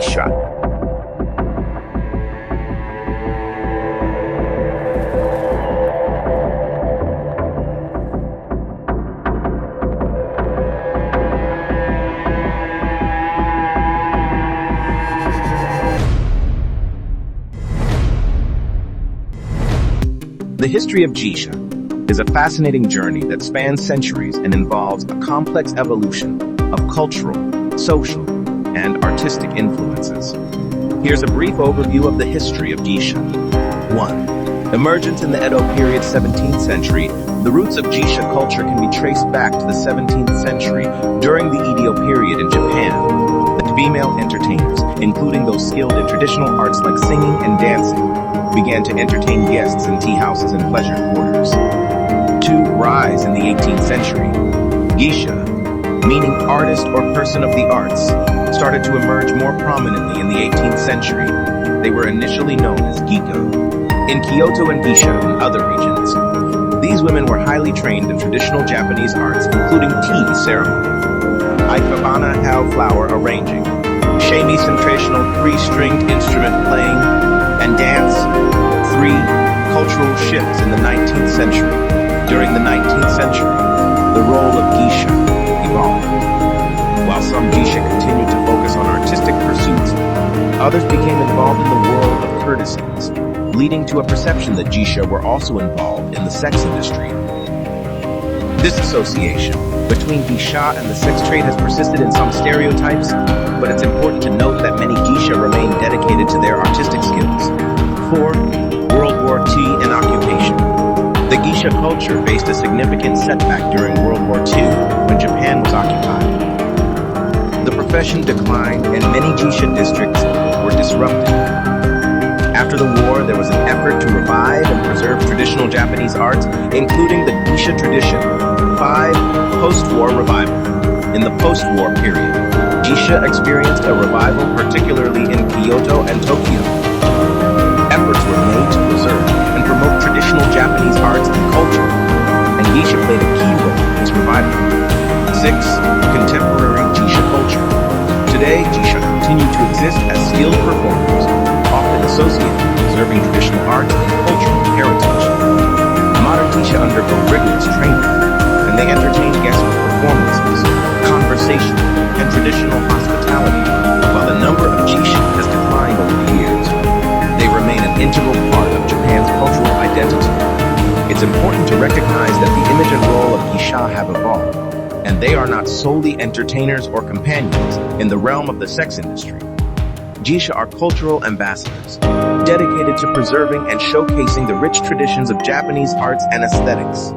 Geisha. The history of Geisha is a fascinating journey that spans centuries and involves a complex evolution of cultural, social, and artistic influences. Here's a brief overview of the history of Geisha. 1. Emergence in the Edo period 17th century. The roots of Geisha culture can be traced back to the 17th century during the Edo period in Japan. The female entertainers, including those skilled in traditional arts like singing and dancing, began to entertain guests in tea houses and pleasure quarters. 2. Rise in the 18th century. Geisha, meaning artist or person of the arts, started to emerge more prominently in the 18th century. They were initially known as Geiko in Kyoto and Geisha in other regions. These women were highly trained in traditional Japanese arts, including tea ceremony, ikebana how flower arranging, shamisen traditional three-stringed instrument playing, and dance. 3. Cultural shifts in the 19th century. During the 19th century, the role of Geisha evolved. While some Geisha continued to focus on artistic pursuits, others became involved in the world of courtesans, leading to a perception that Geisha were also involved in the sex industry. This association between Geisha and the sex trade has persisted in some stereotypes, but it's important to note that many Geisha remain dedicated to their artistic skills. 4. World War II and occupation. The Geisha culture faced a significant setback during World War II when Japan was occupied. The profession declined and many Geisha districts were disrupted. After the war, there was an effort to revive and preserve traditional Japanese arts, including the Geisha tradition. 5. Post-war revival. In the post-war period, Geisha experienced a revival, particularly in Kyoto and Tokyo. Efforts were made to preserve and promote traditional Japanese arts and culture, and Geisha played a key role in this revival. 6. Contemporary Geisha culture. Today, Geisha continue to exist as skilled performers, often associated with preserving traditional arts and cultural heritage. Modern Geisha undergo rigorous training, and they entertain guests with performances, conversation, and traditional hospitality. While the number of Geisha has declined over the years, they remain an integral part of Japan's cultural identity. It's important to recognize that the image and role of Geisha have evolved, and they are not solely entertainers or companions in the realm of the sex industry. Geisha are cultural ambassadors, dedicated to preserving and showcasing the rich traditions of Japanese arts and aesthetics.